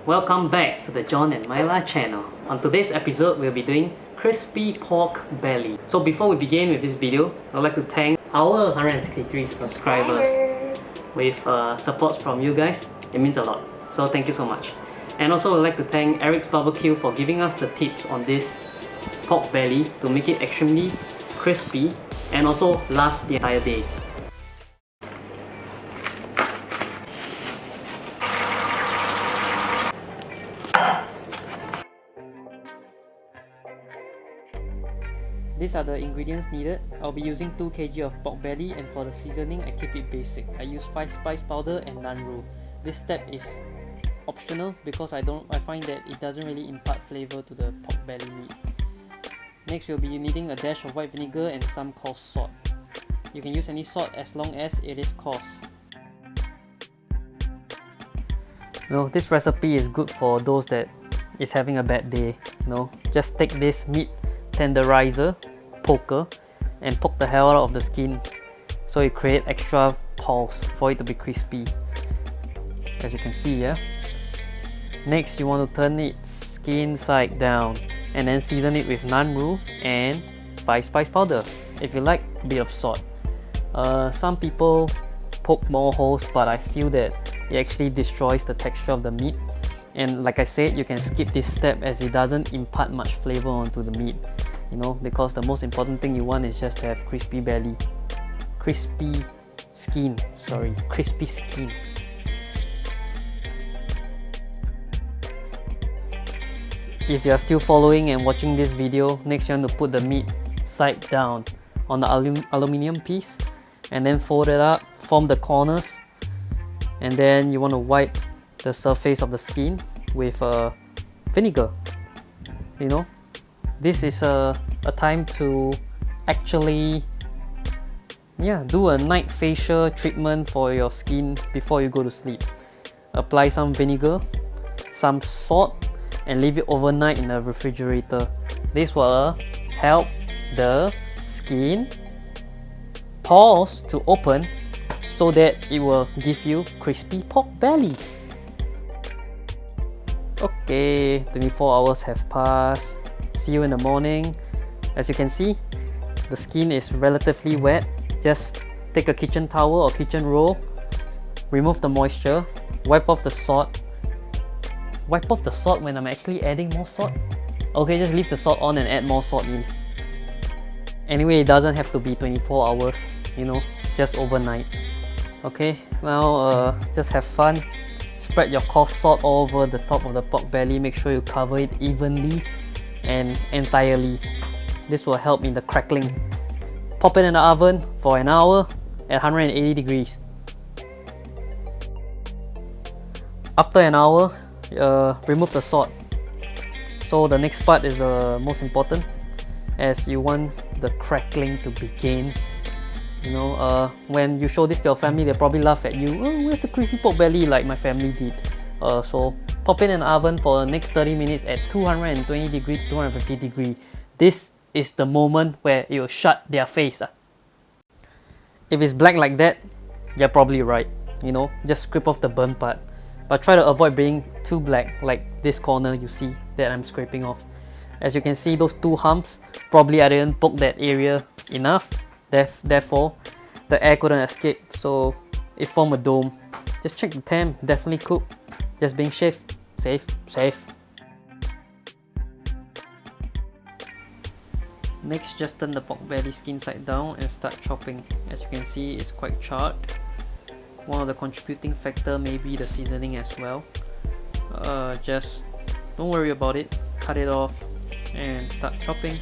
welcome back to the John and Maila channel. On today's episode, we'll be doing crispy pork belly. So before we begin with this video, I'd like to thank our 163 subscribers with support from you guys. It means a lot, so thank you so much. And also I'd like to thank Eric's Barbecue for giving us the tips on this pork belly to make it extremely crispy and also last the entire day. These are the ingredients needed. I'll be using 2 kg of pork belly, and for the seasoning I keep it basic. I use 5 spice powder and naan roux. This step is optional because I find that it doesn't really impart flavor to the pork belly meat. Next, you'll be needing a dash of white vinegar and some coarse salt. You can use any salt as long as it is coarse. This recipe is good for those that is having a bad day. Just take this meat tenderizer, poker, and poke the hell out of the skin so it create extra pulse for it to be crispy, as you can see. Next, you want to turn it skin side down and then season it with naan roux and 5 spice powder. If you like, a bit of salt. Some people poke more holes, but I feel that it actually destroys the texture of the meat. And like I said, you can skip this step as it doesn't impart much flavor onto the meat. Because the most important thing you want is just to have crispy belly. Crispy skin. If you are still following and watching this video, next you want to put the meat side down on the aluminium piece and then fold it up, form the corners, and then you want to wipe the surface of the skin with vinegar. This is a time to actually do a night facial treatment for your skin before you go to sleep. Apply some vinegar, some salt, and leave it overnight in the refrigerator. This will help the skin pores to open so that it will give you crispy pork belly. Okay, 24 hours have passed. See you in the morning. As you can see, the skin is relatively wet. Just take a kitchen towel or kitchen roll, remove the moisture, wipe off the salt. Wipe off the salt when I'm actually adding more salt? Okay, just leave the salt on and add more salt in. Anyway, it doesn't have to be 24 hours, just overnight. Okay, now just have fun. Spread your coarse salt all over the top of the pork belly. Make sure you cover it evenly and entirely. This will help in the crackling. Pop it in the oven for an hour at 180 degrees. After an hour, remove the salt. So the next part is the most important, as you want the crackling to begin. When you show this to your family, they probably laugh at you. Oh, where's the crispy pork belly, like my family did. So pop it in the oven for the next 30 minutes at 220 degrees to 250 degrees. This is the moment where it will shut their face. If it's black like that, you're probably right. Just scrape off the burnt part. But try to avoid being too black, like this corner you see that I'm scraping off. As you can see, those 2 humps, probably I didn't poke that area enough. Therefore, the air couldn't escape, so it formed a dome. Just check the temp, definitely cooked. Just being safe. Next, just turn the pork belly skin side down and start chopping. As you can see, it's quite charred. One of the contributing factor may be the seasoning as well. Just don't worry about it. Cut it off and start chopping.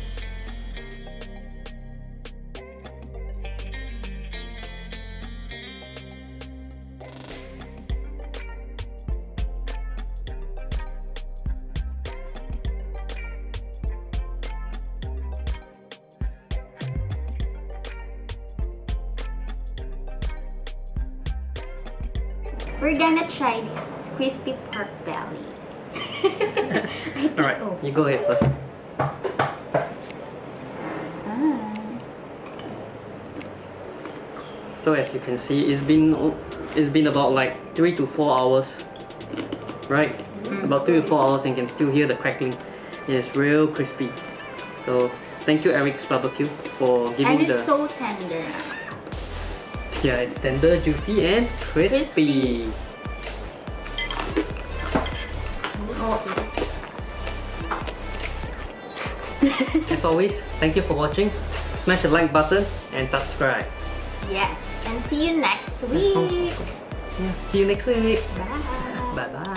We're gonna try this crispy pork belly. Alright, you go ahead first. So as you can see, it's been about like 3 to 4 hours, right? about 3 to 4 hours, and you can still hear the crackling. It is real crispy. So thank you, Eric's Barbecue, for giving And the. it's so tender. Yeah, it's tender, juicy, and crispy. Oh. As always, thank you for watching. Smash the like button and subscribe. Yes, and see you next week. Yeah, see you next week. Bye. Bye bye.